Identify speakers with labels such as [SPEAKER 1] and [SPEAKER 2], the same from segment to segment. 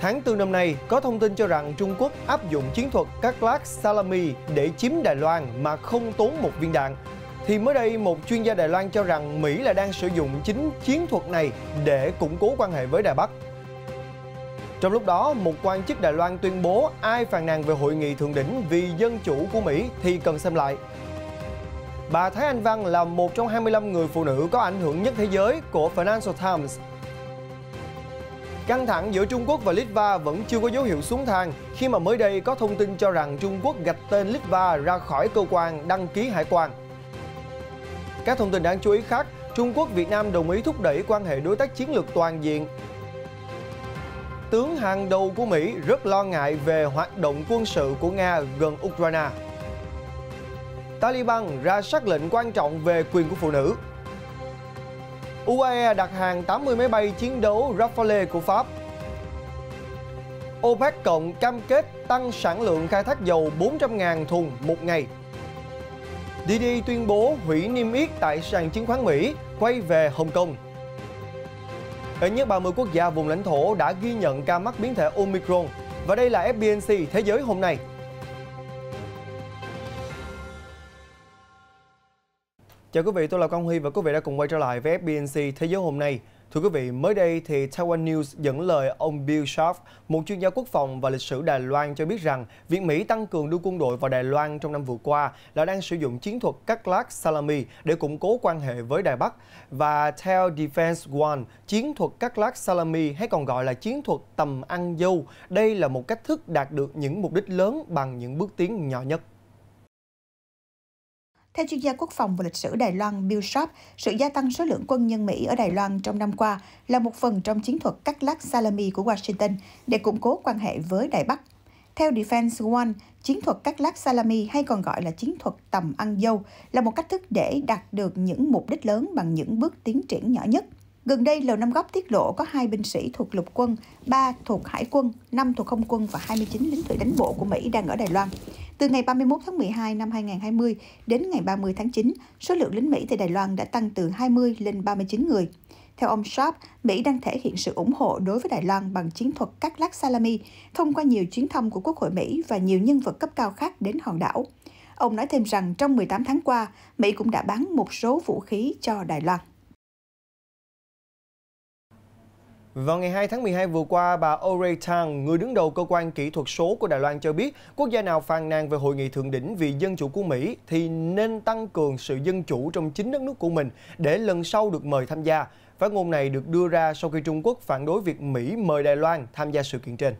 [SPEAKER 1] Tháng 4 năm nay, có thông tin cho rằng Trung Quốc áp dụng chiến thuật cắt lát Salami để chiếm Đài Loan mà không tốn một viên đạn. Thì mới đây, một chuyên gia Đài Loan cho rằng Mỹ là đang sử dụng chính chiến thuật này để củng cố quan hệ với Đài Bắc. Trong lúc đó, một quan chức Đài Loan tuyên bố ai phàn nàn về hội nghị thượng đỉnh vì dân chủ của Mỹ thì cần xem lại. Bà Thái Anh Văn là một trong 25 người phụ nữ có ảnh hưởng nhất thế giới của Financial Times. Căng thẳng giữa Trung Quốc và Litva vẫn chưa có dấu hiệu xuống thang khi mà mới đây có thông tin cho rằng Trung Quốc gạch tên Litva ra khỏi cơ quan đăng ký hải quan. Các thông tin đáng chú ý khác, Trung Quốc Việt Nam đồng ý thúc đẩy quan hệ đối tác chiến lược toàn diện. Tướng hàng đầu của Mỹ rất lo ngại về hoạt động quân sự của Nga gần Ukraine. Taliban ra sắc lệnh quan trọng về quyền của phụ nữ. UAE đặt hàng 80 máy bay chiến đấu Rafale của Pháp. OPEC cộng cam kết tăng sản lượng khai thác dầu 400.000 thùng một ngày. Didi tuyên bố hủy niêm yết tại sàn chứng khoán Mỹ, quay về Hồng Kông. Ít nhất 30 quốc gia vùng lãnh thổ đã ghi nhận ca mắc biến thể Omicron. Và đây là FBNC Thế giới hôm nay. Chào quý vị, tôi là Quang Huy và quý vị đã cùng quay trở lại với FBNC Thế giới hôm nay. Thưa quý vị, mới đây thì Taiwan News dẫn lời ông Bill Sharp, một chuyên gia quốc phòng và lịch sử Đài Loan cho biết rằng việc Mỹ tăng cường đưa quân đội vào Đài Loan trong năm vừa qua là đang sử dụng chiến thuật cắt lát Salami để củng cố quan hệ với Đài Bắc. Và theo Defense One, chiến thuật cắt lát Salami hay còn gọi là chiến thuật tầm ăn dâu, đây là một cách thức đạt được những mục đích lớn bằng những bước tiến nhỏ nhất.
[SPEAKER 2] Theo chuyên gia quốc phòng và lịch sử Đài Loan Bill Sharp, sự gia tăng số lượng quân nhân Mỹ ở Đài Loan trong năm qua là một phần trong chiến thuật cắt lát Salami của Washington để củng cố quan hệ với Đài Bắc. Theo Defense One, chiến thuật cắt lát Salami hay còn gọi là chiến thuật tầm ăn dâu là một cách thức để đạt được những mục đích lớn bằng những bước tiến triển nhỏ nhất. Gần đây, Lầu Năm Góc tiết lộ có 2 binh sĩ thuộc lục quân, 3 thuộc hải quân, 5 thuộc không quân và 29 lính thủy đánh bộ của Mỹ đang ở Đài Loan. Từ ngày 31 tháng 12 năm 2020 đến ngày 30 tháng 9, số lượng lính Mỹ tại Đài Loan đã tăng từ 20 lên 39 người. Theo ông Sharp, Mỹ đang thể hiện sự ủng hộ đối với Đài Loan bằng chiến thuật cắt lát Salami thông qua nhiều chuyến thăm của Quốc hội Mỹ và nhiều nhân vật cấp cao khác đến hòn đảo. Ông nói thêm rằng trong 18 tháng qua, Mỹ cũng đã bán một số vũ khí cho Đài Loan.
[SPEAKER 1] Vào ngày 2 tháng 12 vừa qua, bà Aurey Tang, người đứng đầu cơ quan kỹ thuật số của Đài Loan cho biết quốc gia nào phàn nàn về hội nghị thượng đỉnh vì dân chủ của Mỹ thì nên tăng cường sự dân chủ trong chính đất nước của mình để lần sau được mời tham gia. Phát ngôn này được đưa ra sau khi Trung Quốc phản đối việc Mỹ mời Đài Loan tham gia sự kiện trên.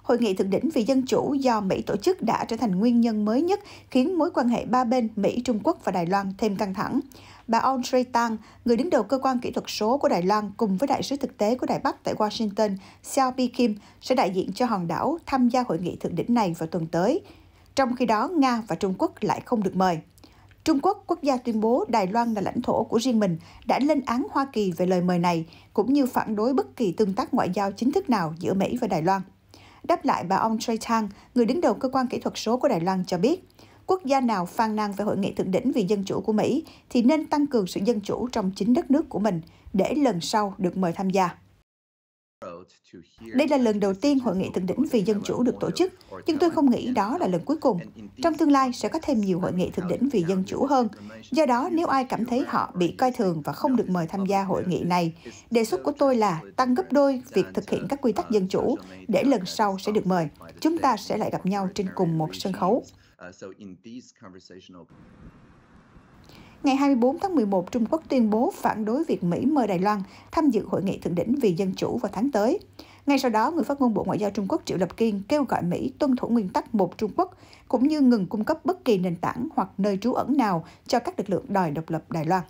[SPEAKER 2] Hội nghị thượng đỉnh vì dân chủ do Mỹ tổ chức đã trở thành nguyên nhân mới nhất khiến mối quan hệ ba bên Mỹ, Trung Quốc và Đài Loan thêm căng thẳng. Bà Aurey Tang, người đứng đầu cơ quan kỹ thuật số của Đài Loan cùng với đại sứ thực tế của Đài Bắc tại Washington, Xiao Pi Kim, sẽ đại diện cho hòn đảo tham gia hội nghị thượng đỉnh này vào tuần tới. Trong khi đó, Nga và Trung Quốc lại không được mời. Trung Quốc, quốc gia tuyên bố Đài Loan là lãnh thổ của riêng mình, đã lên án Hoa Kỳ về lời mời này, cũng như phản đối bất kỳ tương tác ngoại giao chính thức nào giữa Mỹ và Đài Loan. Đáp lại, bà Aurey Tang, người đứng đầu cơ quan kỹ thuật số của Đài Loan cho biết, quốc gia nào phàn nàn về hội nghị thượng đỉnh vì dân chủ của Mỹ thì nên tăng cường sự dân chủ trong chính đất nước của mình để lần sau được mời tham gia. Đây là lần đầu tiên hội nghị thượng đỉnh vì dân chủ được tổ chức, nhưng tôi không nghĩ đó là lần cuối cùng. Trong tương lai sẽ có thêm nhiều hội nghị thượng đỉnh vì dân chủ hơn. Do đó, nếu ai cảm thấy họ bị coi thường và không được mời tham gia hội nghị này, đề xuất của tôi là tăng gấp đôi việc thực hiện các quy tắc dân chủ để lần sau sẽ được mời. Chúng ta sẽ lại gặp nhau trên cùng một sân khấu. Ngày 24 tháng 11, Trung Quốc tuyên bố phản đối việc Mỹ mời Đài Loan tham dự hội nghị thượng đỉnh vì dân chủ vào tháng tới. Ngay sau đó, người phát ngôn Bộ Ngoại giao Trung Quốc Triệu Lập Kiên kêu gọi Mỹ tuân thủ nguyên tắc một Trung Quốc, cũng như ngừng cung cấp bất kỳ nền tảng hoặc nơi trú ẩn nào cho các lực lượng đòi độc lập Đài Loan.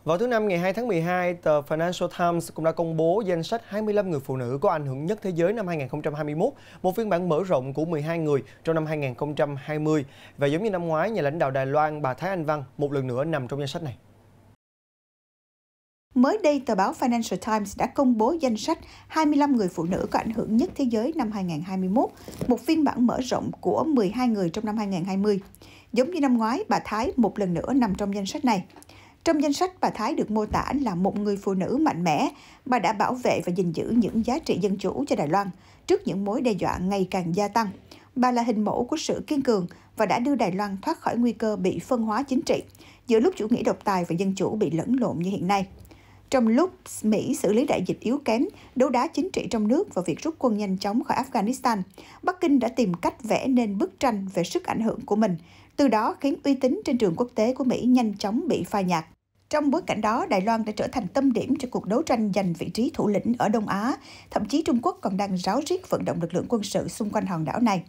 [SPEAKER 1] Vào thứ Năm ngày 2 tháng 12, tờ Financial Times cũng đã công bố danh sách 25 người phụ nữ có ảnh hưởng nhất thế giới năm 2021, một phiên bản mở rộng của 12 người trong năm 2020. Và giống như năm ngoái, nhà lãnh đạo Đài Loan bà Thái Anh Văn một lần nữa nằm trong danh sách này.
[SPEAKER 2] Mới đây, tờ báo Financial Times đã công bố danh sách 25 người phụ nữ có ảnh hưởng nhất thế giới năm 2021, một phiên bản mở rộng của 12 người trong năm 2020. Giống như năm ngoái, bà Thái một lần nữa nằm trong danh sách này. Trong danh sách, bà Thái được mô tả là một người phụ nữ mạnh mẽ. Bà đã bảo vệ và gìn giữ những giá trị dân chủ cho Đài Loan trước những mối đe dọa ngày càng gia tăng. Bà là hình mẫu của sự kiên cường và đã đưa Đài Loan thoát khỏi nguy cơ bị phân hóa chính trị giữa lúc chủ nghĩa độc tài và dân chủ bị lẫn lộn như hiện nay. Trong lúc Mỹ xử lý đại dịch yếu kém, đấu đá chính trị trong nước và việc rút quân nhanh chóng khỏi Afghanistan, Bắc Kinh đã tìm cách vẽ nên bức tranh về sức ảnh hưởng của mình, từ đó khiến uy tín trên trường quốc tế của Mỹ nhanh chóng bị phai nhạt. Trong bối cảnh đó, Đài Loan đã trở thành tâm điểm cho cuộc đấu tranh giành vị trí thủ lĩnh ở Đông Á. Thậm chí Trung Quốc còn đang ráo riết vận động lực lượng quân sự xung quanh hòn đảo này.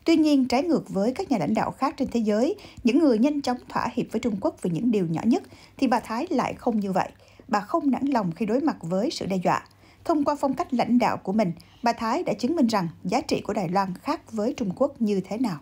[SPEAKER 2] Tuy nhiên, trái ngược với các nhà lãnh đạo khác trên thế giới, những người nhanh chóng thỏa hiệp với Trung Quốc về những điều nhỏ nhất, thì bà Thái lại không như vậy. Bà không nản lòng khi đối mặt với sự đe dọa. Thông qua phong cách lãnh đạo của mình, bà Thái đã chứng minh rằng giá trị của Đài Loan khác với Trung Quốc như thế nào.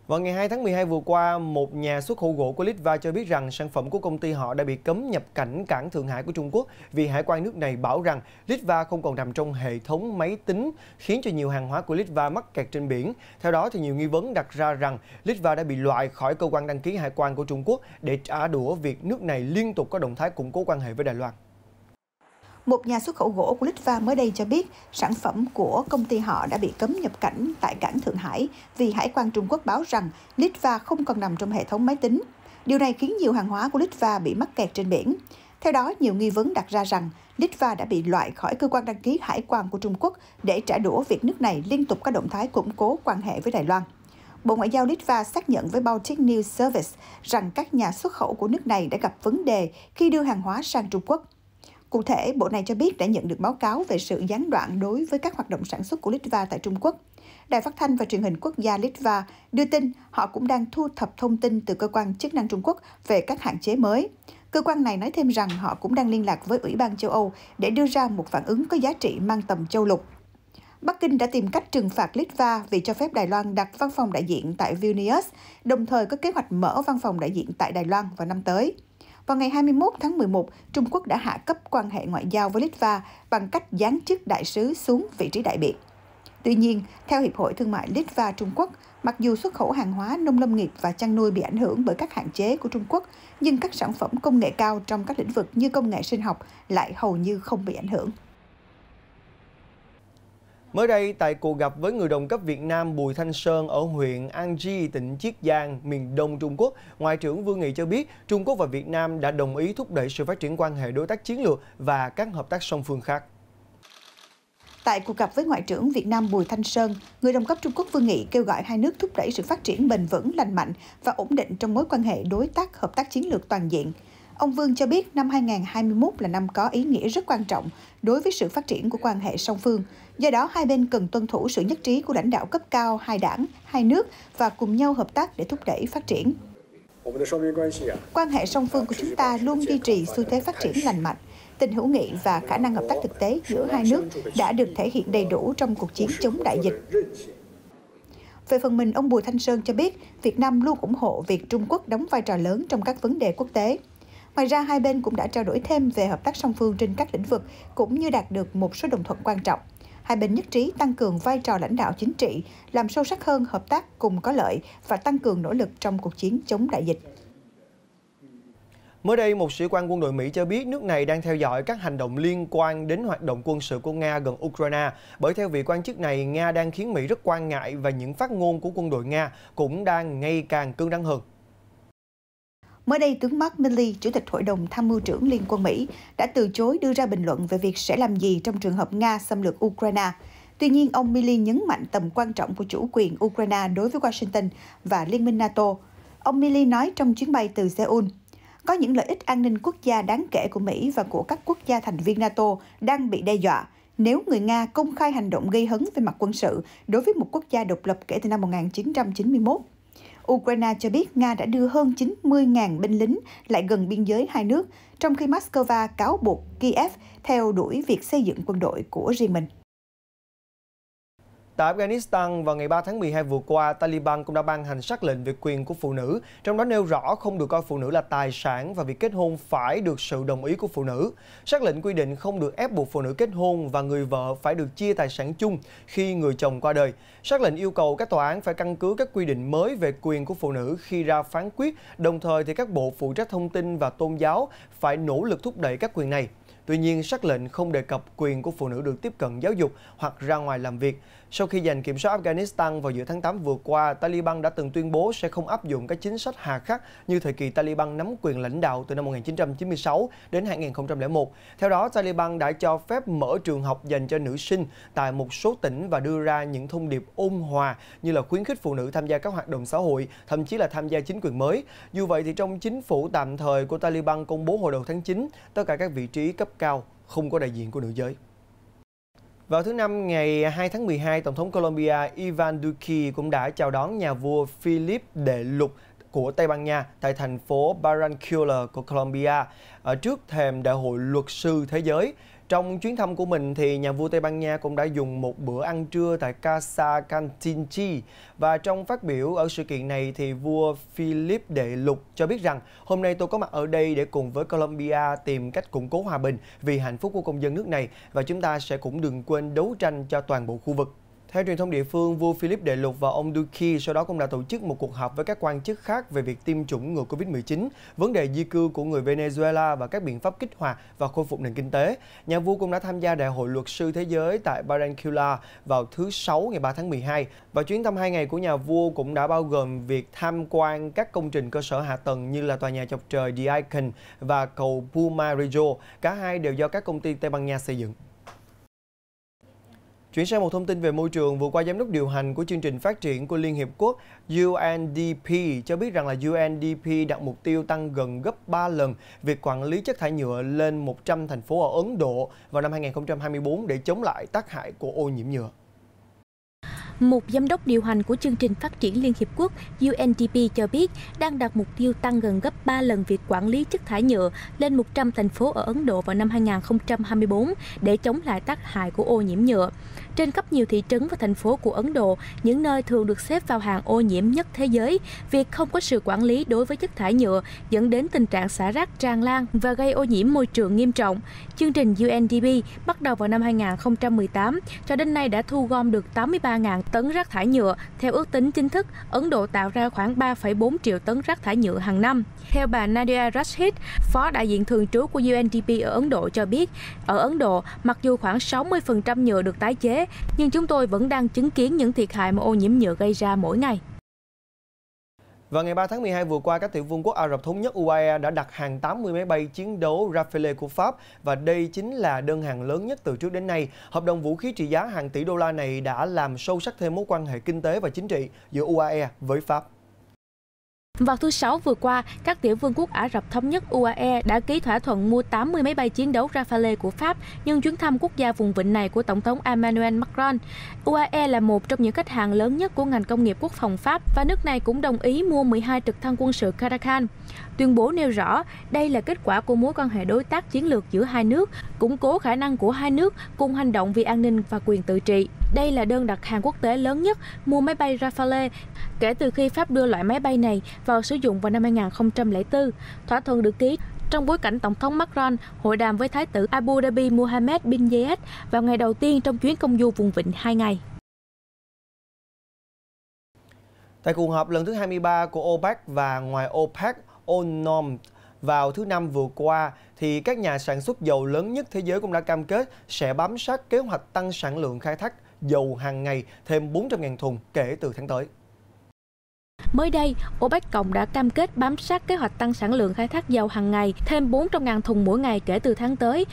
[SPEAKER 1] Vào ngày 2 tháng 12 vừa qua, một nhà xuất khẩu gỗ của Litva cho biết rằng sản phẩm của công ty họ đã bị cấm nhập cảnh cảng Thượng Hải của Trung Quốc vì hải quan nước này bảo rằng Litva không còn nằm trong hệ thống máy tính, khiến cho nhiều hàng hóa của Litva mắc kẹt trên biển. Theo đó, thì nhiều nghi vấn đặt ra rằng Litva đã bị loại khỏi cơ quan đăng ký hải quan của Trung Quốc để trả đũa việc nước này liên tục có động thái củng cố quan hệ với Đài Loan.
[SPEAKER 2] Một nhà xuất khẩu gỗ của Litva mới đây cho biết sản phẩm của công ty họ đã bị cấm nhập cảnh tại cảng Thượng Hải vì hải quan Trung Quốc báo rằng Litva không còn nằm trong hệ thống máy tính. Điều này khiến nhiều hàng hóa của Litva bị mắc kẹt trên biển. Theo đó, nhiều nghi vấn đặt ra rằng Litva đã bị loại khỏi cơ quan đăng ký hải quan của Trung Quốc để trả đũa việc nước này liên tục có động thái củng cố quan hệ với Đài Loan. Bộ Ngoại giao Litva xác nhận với Baltic News Service rằng các nhà xuất khẩu của nước này đã gặp vấn đề khi đưa hàng hóa sang Trung Quốc. Cụ thể, Bộ này cho biết đã nhận được báo cáo về sự gián đoạn đối với các hoạt động sản xuất của Litva tại Trung Quốc. Đài Phát thanh và Truyền hình Quốc gia Litva đưa tin họ cũng đang thu thập thông tin từ cơ quan chức năng Trung Quốc về các hạn chế mới. Cơ quan này nói thêm rằng họ cũng đang liên lạc với Ủy ban châu Âu để đưa ra một phản ứng có giá trị mang tầm châu lục. Bắc Kinh đã tìm cách trừng phạt Litva vì cho phép Đài Loan đặt văn phòng đại diện tại Vilnius, đồng thời có kế hoạch mở văn phòng đại diện tại Đài Loan vào năm tới. Vào ngày 21 tháng 11, Trung Quốc đã hạ cấp quan hệ ngoại giao với Litva bằng cách giáng chức đại sứ xuống vị trí đại biện. Tuy nhiên, theo Hiệp hội Thương mại Litva Trung Quốc, mặc dù xuất khẩu hàng hóa nông lâm nghiệp và chăn nuôi bị ảnh hưởng bởi các hạn chế của Trung Quốc, nhưng các sản phẩm công nghệ cao trong các lĩnh vực như công nghệ sinh học lại hầu như không bị ảnh hưởng.
[SPEAKER 1] Mới đây, tại cuộc gặp với người đồng cấp Việt Nam Bùi Thanh Sơn ở huyện An Giang, tỉnh Chiết Giang, miền Đông Trung Quốc, Ngoại trưởng Vương Nghị cho biết Trung Quốc và Việt Nam đã đồng ý thúc đẩy sự phát triển quan hệ đối tác chiến lược và các hợp tác song phương khác.
[SPEAKER 2] Tại cuộc gặp với Ngoại trưởng Việt Nam Bùi Thanh Sơn, người đồng cấp Trung Quốc Vương Nghị kêu gọi hai nước thúc đẩy sự phát triển bền vững, lành mạnh và ổn định trong mối quan hệ đối tác hợp tác chiến lược toàn diện. Ông Vương cho biết năm 2021 là năm có ý nghĩa rất quan trọng đối với sự phát triển của quan hệ song phương. Do đó, hai bên cần tuân thủ sự nhất trí của lãnh đạo cấp cao hai đảng, hai nước và cùng nhau hợp tác để thúc đẩy phát triển. Quan hệ song phương của chúng ta luôn duy trì xu thế phát triển lành mạnh. Tình hữu nghị và khả năng hợp tác thực tế giữa hai nước đã được thể hiện đầy đủ trong cuộc chiến chống đại dịch. Về phần mình, ông Bùi Thanh Sơn cho biết Việt Nam luôn ủng hộ việc Trung Quốc đóng vai trò lớn trong các vấn đề quốc tế. Ngoài ra, hai bên cũng đã trao đổi thêm về hợp tác song phương trên các lĩnh vực, cũng như đạt được một số đồng thuận quan trọng. Hai bên nhất trí tăng cường vai trò lãnh đạo chính trị, làm sâu sắc hơn hợp tác cùng có lợi và tăng cường nỗ lực trong cuộc chiến chống đại dịch.
[SPEAKER 1] Mới đây, một sĩ quan quân đội Mỹ cho biết nước này đang theo dõi các hành động liên quan đến hoạt động quân sự của Nga gần Ukraine. Bởi theo vị quan chức này, Nga đang khiến Mỹ rất quan ngại và những phát ngôn của quân đội Nga cũng đang ngày càng cứng rắn hơn.
[SPEAKER 2] Mới đây, tướng Mark Milley, Chủ tịch Hội đồng Tham mưu trưởng Liên quân Mỹ, đã từ chối đưa ra bình luận về việc sẽ làm gì trong trường hợp Nga xâm lược Ukraine. Tuy nhiên, ông Milley nhấn mạnh tầm quan trọng của chủ quyền Ukraine đối với Washington và Liên minh NATO. Ông Milley nói trong chuyến bay từ Seoul, có những lợi ích an ninh quốc gia đáng kể của Mỹ và của các quốc gia thành viên NATO đang bị đe dọa nếu người Nga công khai hành động gây hấn về mặt quân sự đối với một quốc gia độc lập kể từ năm 1991. Ukraine cho biết Nga đã đưa hơn 90.000 binh lính lại gần biên giới hai nước, trong khi Moscow cáo buộc Kiev theo đuổi việc xây dựng quân đội của riêng mình.
[SPEAKER 1] Tại Afghanistan, vào ngày 3 tháng 12 vừa qua, Taliban cũng đã ban hành sắc lệnh về quyền của phụ nữ, trong đó nêu rõ không được coi phụ nữ là tài sản và việc kết hôn phải được sự đồng ý của phụ nữ. Sắc lệnh quy định không được ép buộc phụ nữ kết hôn và người vợ phải được chia tài sản chung khi người chồng qua đời. Sắc lệnh yêu cầu các tòa án phải căn cứ các quy định mới về quyền của phụ nữ khi ra phán quyết, đồng thời thì các bộ phụ trách thông tin và tôn giáo phải nỗ lực thúc đẩy các quyền này. Tuy nhiên, sắc lệnh không đề cập quyền của phụ nữ được tiếp cận giáo dục hoặc ra ngoài làm việc. Sau khi giành kiểm soát Afghanistan vào giữa tháng 8 vừa qua, Taliban đã từng tuyên bố sẽ không áp dụng các chính sách hà khắc như thời kỳ Taliban nắm quyền lãnh đạo từ năm 1996 đến 2001. Theo đó, Taliban đã cho phép mở trường học dành cho nữ sinh tại một số tỉnh và đưa ra những thông điệp ôn hòa như là khuyến khích phụ nữ tham gia các hoạt động xã hội, thậm chí là tham gia chính quyền mới. Dù vậy, thì trong chính phủ tạm thời của Taliban công bố hồi đầu tháng 9, tất cả các vị trí cấp cao không có đại diện của nữ giới. Vào thứ Năm, ngày 2 tháng 12, Tổng thống Colombia Ivan Duque cũng đã chào đón nhà vua Philip đệ Lục của Tây Ban Nha tại thành phố Barranquilla của Colombia trước thềm Đại hội Luật sư Thế giới. Trong chuyến thăm của mình, thì nhà vua Tây Ban Nha cũng đã dùng một bữa ăn trưa tại Casa Cantinchi. Và trong phát biểu ở sự kiện này, thì vua Philip đệ Lục cho biết rằng hôm nay tôi có mặt ở đây để cùng với Colombia tìm cách củng cố hòa bình vì hạnh phúc của công dân nước này, và chúng ta sẽ cũng đừng quên đấu tranh cho toàn bộ khu vực. Theo truyền thông địa phương, vua Philip đệ Lục và ông Duque sau đó cũng đã tổ chức một cuộc họp với các quan chức khác về việc tiêm chủng ngừa Covid-19, vấn đề di cư của người Venezuela và các biện pháp kích hoạt và khôi phục nền kinh tế. Nhà vua cũng đã tham gia Đại hội Luật sư Thế giới tại Barranquilla vào thứ Sáu ngày 3 tháng 12. Và chuyến thăm 2 ngày của nhà vua cũng đã bao gồm việc tham quan các công trình cơ sở hạ tầng như là tòa nhà chọc trời The Icon và cầu Pumarejo. Cả hai đều do các công ty Tây Ban Nha xây dựng. Chuyển sang một thông tin về môi trường, vừa qua giám đốc điều hành của chương trình phát triển của Liên Hiệp Quốc UNDP cho biết rằng là UNDP đặt mục tiêu tăng gần gấp 3 lần việc quản lý chất thải nhựa lên 100 thành phố ở Ấn Độ vào năm 2024 để chống lại tác hại của ô nhiễm nhựa.
[SPEAKER 3] Một giám đốc điều hành của chương trình phát triển Liên Hiệp Quốc UNDP cho biết đang đặt mục tiêu tăng gần gấp 3 lần việc quản lý chất thải nhựa lên 100 thành phố ở Ấn Độ vào năm 2024 để chống lại tác hại của ô nhiễm nhựa. Trên khắp nhiều thị trấn và thành phố của Ấn Độ, những nơi thường được xếp vào hàng ô nhiễm nhất thế giới, việc không có sự quản lý đối với chất thải nhựa dẫn đến tình trạng xả rác tràn lan và gây ô nhiễm môi trường nghiêm trọng. Chương trình UNDP bắt đầu vào năm 2018, cho đến nay đã thu gom được 83.000 tấn rác thải nhựa. Theo ước tính chính thức, Ấn Độ tạo ra khoảng 3,4 triệu tấn rác thải nhựa hàng năm. Theo bà Nadia Rashid, phó đại diện thường trú của UNDP ở Ấn Độ cho biết, ở Ấn Độ, mặc dù khoảng 60% nhựa được tái chế, nhưng chúng tôi vẫn đang chứng kiến những thiệt hại mà ô nhiễm nhựa gây ra mỗi ngày.
[SPEAKER 1] Vào ngày 3 tháng 12 vừa qua, các tiểu vương quốc Ả Rập Thống nhất UAE đã đặt hàng 80 máy bay chiến đấu Rafale của Pháp, và đây chính là đơn hàng lớn nhất từ trước đến nay. Hợp đồng vũ khí trị giá hàng tỷ đô la này đã làm sâu sắc thêm mối quan hệ kinh tế và chính trị giữa UAE với Pháp.
[SPEAKER 3] Vào thứ Sáu vừa qua, các tiểu vương quốc Ả Rập Thống nhất UAE đã ký thỏa thuận mua 80 máy bay chiến đấu Rafale của Pháp nhân chuyến thăm quốc gia vùng vịnh này của Tổng thống Emmanuel Macron. UAE là một trong những khách hàng lớn nhất của ngành công nghiệp quốc phòng Pháp, và nước này cũng đồng ý mua 12 trực thăng quân sự Caracal. Tuyên bố nêu rõ đây là kết quả của mối quan hệ đối tác chiến lược giữa hai nước, củng cố khả năng của hai nước cùng hành động vì an ninh và quyền tự trị. Đây là đơn đặt hàng quốc tế lớn nhất mua máy bay Rafale kể từ khi Pháp đưa loại máy bay này vào sử dụng vào năm 2004. Thỏa thuận được ký trong bối cảnh Tổng thống Macron hội đàm với Thái tử Abu Dhabi Mohammed bin Zayed vào ngày đầu tiên trong chuyến công du vùng vịnh 2 ngày.
[SPEAKER 1] Tại cuộc họp lần thứ 23 của OPEC và ngoài OPEC, ONOM vào thứ Năm vừa qua, thì các nhà sản xuất dầu lớn nhất thế giới cũng đã cam kết sẽ bám sát kế hoạch tăng sản lượng khai thác dầu hàng ngày thêm 400.000 thùng kể từ tháng tới.
[SPEAKER 3] Mới đây, OPEC cộng đã cam kết bám sát kế hoạch tăng sản lượng khai thác dầu hàng ngày thêm 400.000 thùng mỗi ngày kể từ tháng tới.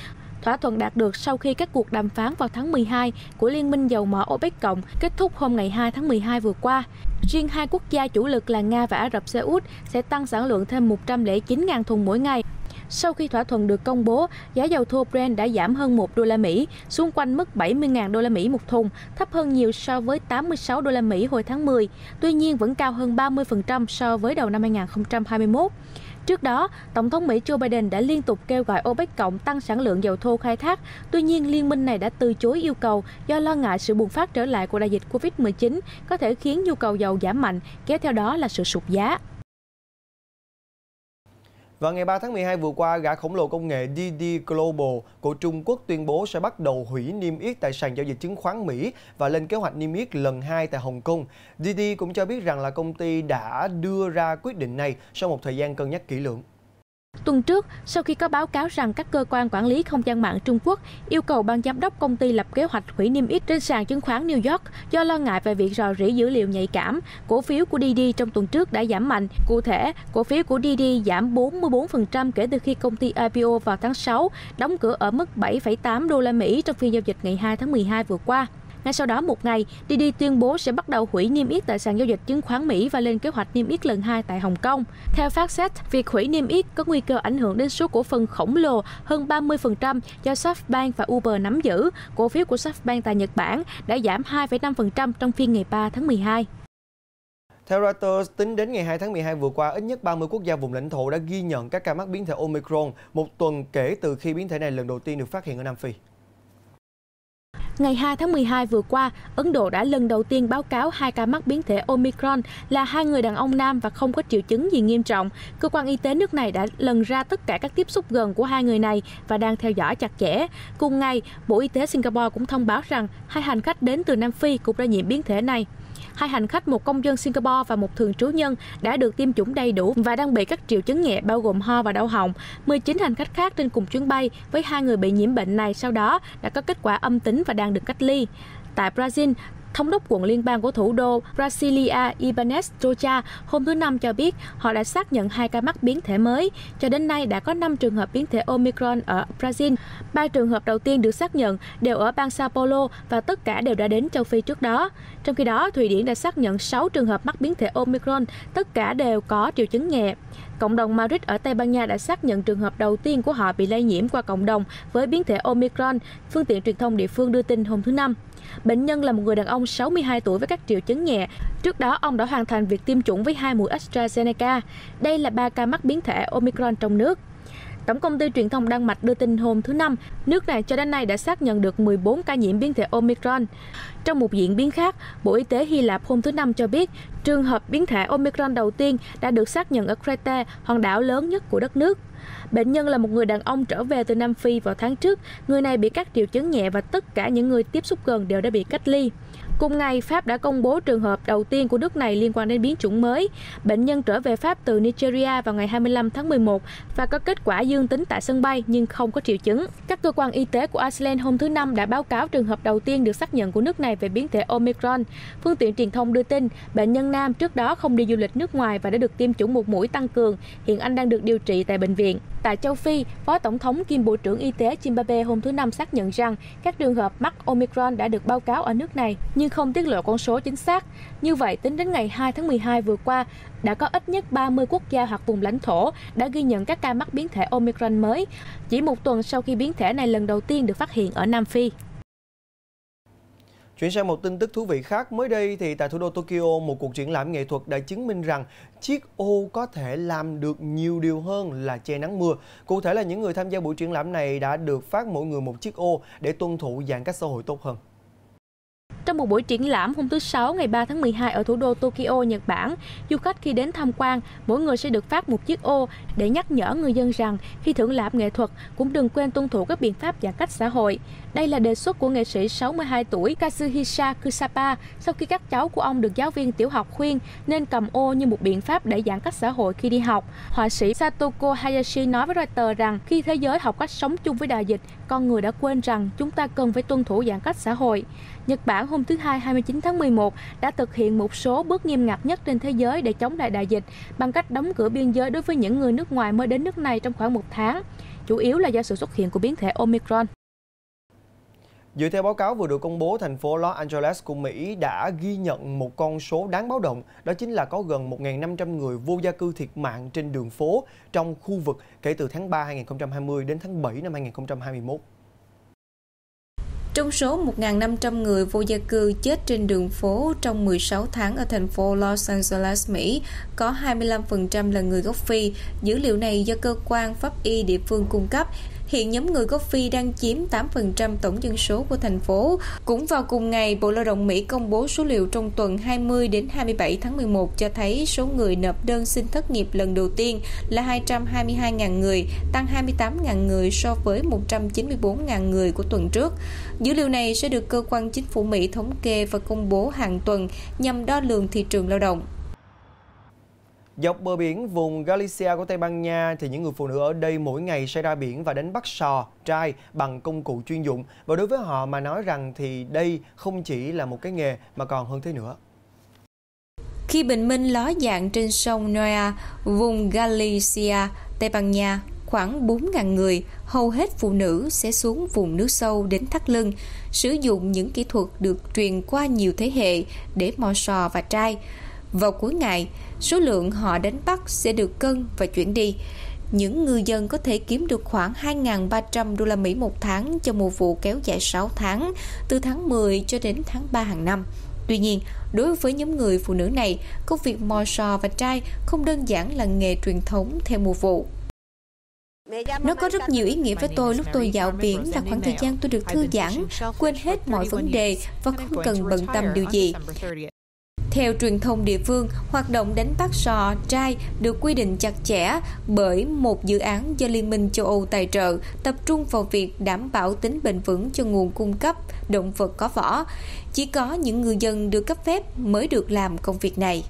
[SPEAKER 3] Thỏa thuận đạt được sau khi các cuộc đàm phán vào tháng 12 của Liên minh dầu mỏ OPEC cộng kết thúc hôm ngày 2 tháng 12 vừa qua. Riêng hai quốc gia chủ lực là Nga và Ả Rập Xê Út sẽ tăng sản lượng thêm 109.000 thùng mỗi ngày. Sau khi thỏa thuận được công bố, giá dầu thô Brent đã giảm hơn 1 đô la Mỹ, xuống quanh mức 70.000 đô la Mỹ một thùng, thấp hơn nhiều so với 86 đô la Mỹ hồi tháng 10, tuy nhiên vẫn cao hơn 30% so với đầu năm 2021. Trước đó, Tổng thống Mỹ Joe Biden đã liên tục kêu gọi OPEC cộng tăng sản lượng dầu thô khai thác. Tuy nhiên, liên minh này đã từ chối yêu cầu do lo ngại sự bùng phát trở lại của đại dịch Covid-19 có thể khiến nhu cầu dầu giảm mạnh, kéo theo đó là sự sụt giá.
[SPEAKER 1] Vào ngày 3 tháng 12 vừa qua, gã khổng lồ công nghệ Didi Global của Trung Quốc tuyên bố sẽ bắt đầu hủy niêm yết tại sàn giao dịch chứng khoán Mỹ và lên kế hoạch niêm yết lần 2 tại Hồng Kông. Didi cũng cho biết rằng là công ty đã đưa ra quyết định này sau một thời gian cân nhắc kỹ lưỡng.
[SPEAKER 3] Tuần trước, sau khi có báo cáo rằng các cơ quan quản lý không gian mạng Trung Quốc yêu cầu ban giám đốc công ty lập kế hoạch hủy niêm yết trên sàn chứng khoán New York do lo ngại về việc rò rỉ dữ liệu nhạy cảm, cổ phiếu của Didi trong tuần trước đã giảm mạnh. Cụ thể, cổ phiếu của Didi giảm 44% kể từ khi công ty IPO vào tháng 6, đóng cửa ở mức 7,8 đô la Mỹ trong phiên giao dịch ngày 2 tháng 12 vừa qua. Ngay sau đó một ngày, Didi tuyên bố sẽ bắt đầu hủy niêm yết tại sàn giao dịch chứng khoán Mỹ và lên kế hoạch niêm yết lần 2 tại Hồng Kông. Theo FactSet, việc hủy niêm yết có nguy cơ ảnh hưởng đến số cổ phần khổng lồ hơn 30% do SoftBank và Uber nắm giữ. Cổ phiếu của SoftBank tại Nhật Bản đã giảm 2,5% trong phiên ngày 3 tháng 12.
[SPEAKER 1] Theo Reuters, tính đến ngày 2 tháng 12 vừa qua, ít nhất 30 quốc gia vùng lãnh thổ đã ghi nhận các ca mắc biến thể Omicron một tuần kể từ khi biến thể này lần đầu tiên được phát hiện ở Nam Phi.
[SPEAKER 3] Ngày 2 tháng 12 vừa qua, Ấn Độ đã lần đầu tiên báo cáo 2 ca mắc biến thể Omicron là 2 người đàn ông nam và không có triệu chứng gì nghiêm trọng. Cơ quan y tế nước này đã lần ra tất cả các tiếp xúc gần của 2 người này và đang theo dõi chặt chẽ. Cùng ngày, Bộ Y tế Singapore cũng thông báo rằng 2 hành khách đến từ Nam Phi cũng đã nhiễm biến thể này. 2 hành khách, một công dân Singapore và một thường trú nhân đã được tiêm chủng đầy đủ và đang bị các triệu chứng nhẹ bao gồm ho và đau họng. 19 hành khách khác trên cùng chuyến bay với 2 người bị nhiễm bệnh này sau đó đã có kết quả âm tính và đang được cách ly. Tại Brazil, Thống đốc quận liên bang của thủ đô Brasilia Ibanez Rocha hôm thứ Năm cho biết họ đã xác nhận 2 ca mắc biến thể mới. Cho đến nay đã có 5 trường hợp biến thể Omicron ở Brazil. 3 trường hợp đầu tiên được xác nhận đều ở bang Sao Paulo và tất cả đều đã đến châu Phi trước đó. Trong khi đó, Thụy Điển đã xác nhận 6 trường hợp mắc biến thể Omicron, tất cả đều có triệu chứng nhẹ. Cộng đồng Madrid ở Tây Ban Nha đã xác nhận trường hợp đầu tiên của họ bị lây nhiễm qua cộng đồng với biến thể Omicron, phương tiện truyền thông địa phương đưa tin hôm thứ Năm. Bệnh nhân là một người đàn ông 62 tuổi với các triệu chứng nhẹ. Trước đó, ông đã hoàn thành việc tiêm chủng với 2 mũi AstraZeneca. Đây là 3 ca mắc biến thể Omicron trong nước. Tổng công ty truyền thông Đan Mạch đưa tin hôm thứ Năm, nước này cho đến nay đã xác nhận được 14 ca nhiễm biến thể Omicron. Trong một diễn biến khác, Bộ Y tế Hy Lạp hôm thứ Năm cho biết trường hợp biến thể Omicron đầu tiên đã được xác nhận ở Crete, hòn đảo lớn nhất của đất nước. Bệnh nhân là một người đàn ông trở về từ Nam Phi vào tháng trước. Người này bị các triệu chứng nhẹ và tất cả những người tiếp xúc gần đều đã bị cách ly. Cùng ngày, Pháp đã công bố trường hợp đầu tiên của nước này liên quan đến biến chủng mới. Bệnh nhân trở về Pháp từ Nigeria vào ngày 25 tháng 11 và có kết quả dương tính tại sân bay nhưng không có triệu chứng. Các cơ quan y tế của Iceland hôm thứ Năm đã báo cáo trường hợp đầu tiên được xác nhận của nước này về biến thể Omicron. Phương tiện truyền thông đưa tin, bệnh nhân nam trước đó không đi du lịch nước ngoài và đã được tiêm chủng một mũi tăng cường. Hiện anh đang được điều trị tại bệnh viện. Tại châu Phi, Phó Tổng thống kiêm Bộ trưởng Y tế Zimbabwe hôm thứ Năm xác nhận rằng các trường hợp mắc Omicron đã được báo cáo ở nước này, nhưng không tiết lộ con số chính xác. Như vậy, tính đến ngày 2 tháng 12 vừa qua, đã có ít nhất 30 quốc gia hoặc vùng lãnh thổ đã ghi nhận các ca mắc biến thể Omicron mới, chỉ một tuần sau khi biến thể này lần đầu tiên được phát hiện ở Nam Phi.
[SPEAKER 1] Chuyển sang một tin tức thú vị khác, mới đây thì tại thủ đô Tokyo, một cuộc triển lãm nghệ thuật đã chứng minh rằng chiếc ô có thể làm được nhiều điều hơn là che nắng mưa. Cụ thể là những người tham gia buổi triển lãm này đã được phát mỗi người một chiếc ô để tuân thủ giãn cách xã hội tốt hơn.
[SPEAKER 3] Trong một buổi triển lãm hôm thứ Sáu ngày 3 tháng 12 ở thủ đô Tokyo, Nhật Bản, du khách khi đến tham quan, mỗi người sẽ được phát một chiếc ô để nhắc nhở người dân rằng khi thưởng lãm nghệ thuật cũng đừng quên tuân thủ các biện pháp giãn cách xã hội. Đây là đề xuất của nghệ sĩ 62 tuổi Kazuhisa Kusapa sau khi các cháu của ông được giáo viên tiểu học khuyên nên cầm ô như một biện pháp để giãn cách xã hội khi đi học. Họa sĩ Satoko Hayashi nói với Reuters rằng khi thế giới học cách sống chung với đại dịch, con người đã quên rằng chúng ta cần phải tuân thủ giãn cách xã hội. Nhật Bản hôm thứ Hai 29 tháng 11 đã thực hiện một số bước nghiêm ngặt nhất trên thế giới để chống lại đại dịch bằng cách đóng cửa biên giới đối với những người nước ngoài mới đến nước này trong khoảng 1 tháng, chủ yếu là do sự xuất hiện của biến thể Omicron.
[SPEAKER 1] Dựa theo báo cáo vừa được công bố, thành phố Los Angeles của Mỹ đã ghi nhận một con số đáng báo động, đó chính là có gần 1.500 người vô gia cư thiệt mạng trên đường phố trong khu vực kể từ tháng 3 2020 đến tháng 7 năm 2021.
[SPEAKER 4] Trong số 1.500 người vô gia cư chết trên đường phố trong 16 tháng ở thành phố Los Angeles, Mỹ, có 25% là người gốc Phi. Dữ liệu này do cơ quan pháp y địa phương cung cấp. Hiện nhóm người gốc Phi đang chiếm 8% tổng dân số của thành phố. Cũng vào cùng ngày, Bộ Lao động Mỹ công bố số liệu trong tuần 20 đến 27 tháng 11 cho thấy số người nộp đơn xin thất nghiệp lần đầu tiên là 222.000 người, tăng 28.000 người so với 194.000 người của tuần trước. Dữ liệu này sẽ được cơ quan chính phủ Mỹ thống kê và công bố hàng tuần nhằm đo lường thị trường lao động.
[SPEAKER 1] Dọc bờ biển vùng Galicia của Tây Ban Nha thì những người phụ nữ ở đây mỗi ngày sẽ ra biển và đánh bắt sò, trai bằng công cụ chuyên dụng. Và đối với họ mà nói rằng thì đây không chỉ là một cái nghề mà còn hơn thế nữa.
[SPEAKER 4] Khi bình minh ló dạng trên sông Noia, vùng Galicia, Tây Ban Nha, khoảng 4.000 người, hầu hết phụ nữ sẽ xuống vùng nước sâu đến thắt lưng, sử dụng những kỹ thuật được truyền qua nhiều thế hệ để mò sò và trai. Vào cuối ngày, số lượng họ đánh bắt sẽ được cân và chuyển đi. Những ngư dân có thể kiếm được khoảng 2.300 đô la Mỹ một tháng cho mùa vụ kéo dài 6 tháng, từ tháng 10 cho đến tháng 3 hàng năm. Tuy nhiên, đối với nhóm người phụ nữ này, công việc mò sò và trai không đơn giản là nghề truyền thống theo mùa vụ. Nó có rất nhiều ý nghĩa với tôi lúc tôi dạo biển, là khoảng thời gian tôi được thư giãn, quên hết mọi vấn đề và không cần bận tâm điều gì. Theo truyền thông địa phương, hoạt động đánh bắt sò, trai được quy định chặt chẽ bởi một dự án do Liên minh châu Âu tài trợ, tập trung vào việc đảm bảo tính bền vững cho nguồn cung cấp động vật có vỏ. Chỉ có những ngư dân được cấp phép mới được làm công việc này.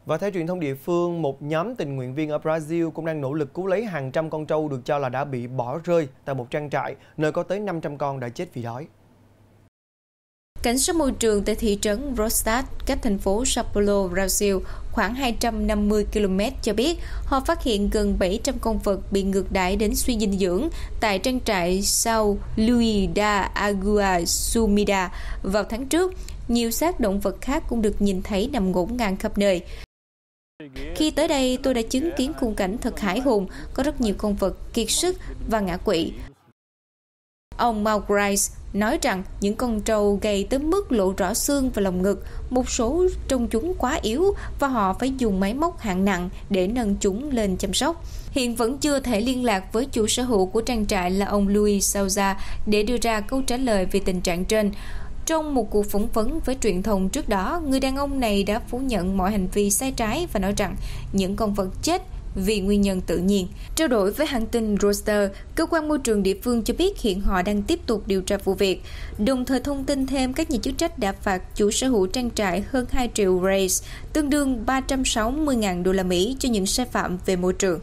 [SPEAKER 1] Và theo truyền thông địa phương, một nhóm tình nguyện viên ở Brazil cũng đang nỗ lực cứu lấy hàng trăm con trâu được cho là đã bị bỏ rơi tại một trang trại, nơi có tới 500 con đã chết vì đói.
[SPEAKER 4] Cảnh sát môi trường tại thị trấn Rostad, cách thành phố Sao Paulo, Brazil, khoảng 250 km cho biết họ phát hiện gần 700 con vật bị ngược đãi đến suy dinh dưỡng tại trang trại São Luís da Água Sumida vào tháng trước. Nhiều xác động vật khác cũng được nhìn thấy nằm ngổn ngang khắp nơi. Khi tới đây, tôi đã chứng kiến khung cảnh thật hãi hùng, có rất nhiều con vật kiệt sức và ngã quỵ. Ông Maugrais nói rằng những con trâu gầy tới mức lộ rõ xương và lồng ngực, một số trong chúng quá yếu và họ phải dùng máy móc hạng nặng để nâng chúng lên chăm sóc. Hiện vẫn chưa thể liên lạc với chủ sở hữu của trang trại là ông Luis Souza để đưa ra câu trả lời về tình trạng trên. Trong một cuộc phỏng vấn với truyền thông trước đó, người đàn ông này đã phủ nhận mọi hành vi sai trái và nói rằng những con vật chết vì nguyên nhân tự nhiên. Trao đổi với hãng tin Reuters, cơ quan môi trường địa phương cho biết hiện họ đang tiếp tục điều tra vụ việc, đồng thời thông tin thêm các nhà chức trách đã phạt chủ sở hữu trang trại hơn 2 triệu reais, tương đương 360.000 đô la Mỹ cho những sai phạm về môi trường.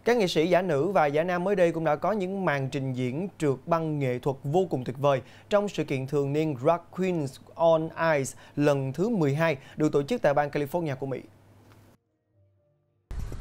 [SPEAKER 1] Các nghệ sĩ giả nữ và giả nam mới đây cũng đã có những màn trình diễn trượt băng nghệ thuật vô cùng tuyệt vời trong sự kiện thường niên Drag Queens on Ice lần thứ 12 được tổ chức tại bang California của Mỹ.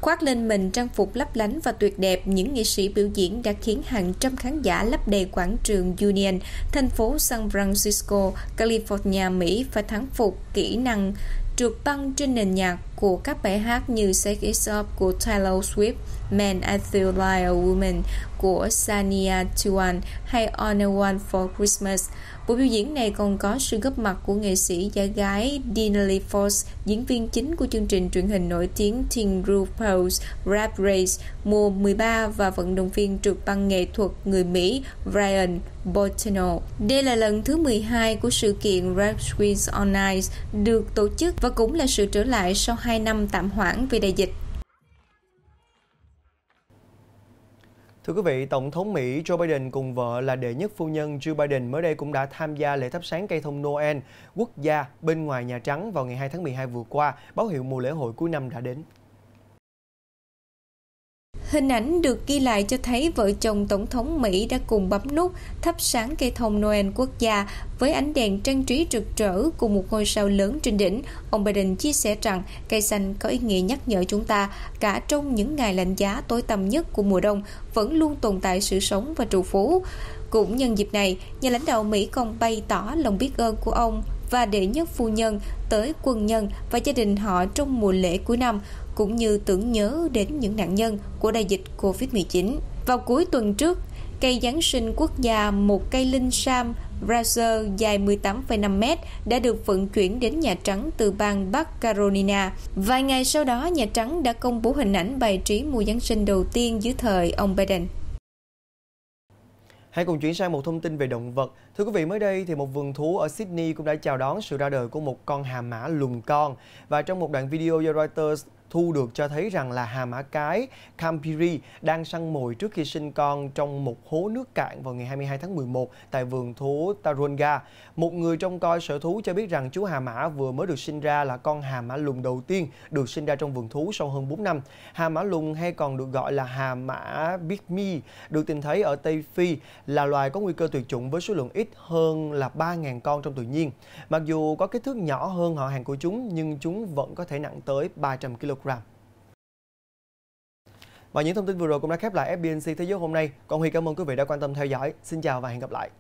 [SPEAKER 4] Khoác lên mình trang phục lấp lánh và tuyệt đẹp, những nghệ sĩ biểu diễn đã khiến hàng trăm khán giả lấp đầy quảng trường Union, thành phố San Francisco, California, Mỹ phải thán phục kỹ năng trượt băng trên nền nhạc của các bài hát như Shake It Up của Taylor Swift, Man I Feel Like a Woman của Shania Twain hay On a One for Christmas. Buổi biểu diễn này còn có sự góp mặt của nghệ sĩ giả gái Denali Fox, diễn viên chính của chương trình truyền hình nổi tiếng Teen RuPaul's Drag Race mùa 13 và vận động viên trượt băng nghệ thuật người Mỹ Ryan Boitano. Đây là lần thứ 12 của sự kiện Drag Queens on Ice được tổ chức và cũng là sự trở lại sau 2 năm tạm hoãn vì đại dịch.
[SPEAKER 1] Thưa quý vị, Tổng thống Mỹ Joe Biden cùng vợ là đệ nhất phu nhân Jill Biden mới đây cũng đã tham gia lễ thắp sáng cây thông Noel quốc gia bên ngoài Nhà Trắng vào ngày 2 tháng 12 vừa qua, báo hiệu mùa lễ hội cuối năm đã đến.
[SPEAKER 4] Hình ảnh được ghi lại cho thấy vợ chồng Tổng thống Mỹ đã cùng bấm nút thắp sáng cây thông Noel quốc gia với ánh đèn trang trí rực rỡ cùng một ngôi sao lớn trên đỉnh. Ông Biden chia sẻ rằng cây xanh có ý nghĩa nhắc nhở chúng ta, cả trong những ngày lạnh giá tối tăm nhất của mùa đông, vẫn luôn tồn tại sự sống và trù phú. Cũng nhân dịp này, nhà lãnh đạo Mỹ còn bày tỏ lòng biết ơn của ông và đệ nhất phu nhân tới quân nhân và gia đình họ trong mùa lễ cuối năm, cũng như tưởng nhớ đến những nạn nhân của đại dịch Covid-19. Vào cuối tuần trước, Cây Giáng sinh quốc gia, một cây linh sam Razer dài 18,5 mét đã được vận chuyển đến Nhà Trắng từ bang Bắc Carolina. Vài ngày sau đó, Nhà Trắng đã công bố hình ảnh bài trí mùa Giáng sinh đầu tiên dưới thời ông Biden.
[SPEAKER 1] Hãy cùng chuyển sang một thông tin về động vật. Thưa quý vị, mới đây thì một vườn thú ở Sydney cũng đã chào đón sự ra đời của một con hà mã lùn con. Và trong một đoạn video do Reuters thu được cho thấy rằng là hà mã cái Campiri đang săn mồi trước khi sinh con trong một hố nước cạn vào ngày 22 tháng 11 tại vườn thú Taronga. Một người trông coi sở thú cho biết rằng chú hà mã vừa mới được sinh ra là con hà mã lùn đầu tiên được sinh ra trong vườn thú sau hơn 4 năm. Hà mã lùn hay còn được gọi là hà mã pygmy được tìm thấy ở Tây Phi, là loài có nguy cơ tuyệt chủng với số lượng ít hơn là 3.000 con trong tự nhiên. Mặc dù có kích thước nhỏ hơn họ hàng của chúng nhưng chúng vẫn có thể nặng tới 300 kg. Và những thông tin vừa rồi cũng đã khép lại FBNC Thế giới hôm nay. Còn Huy cảm ơn quý vị đã quan tâm theo dõi. Xin chào và hẹn gặp lại.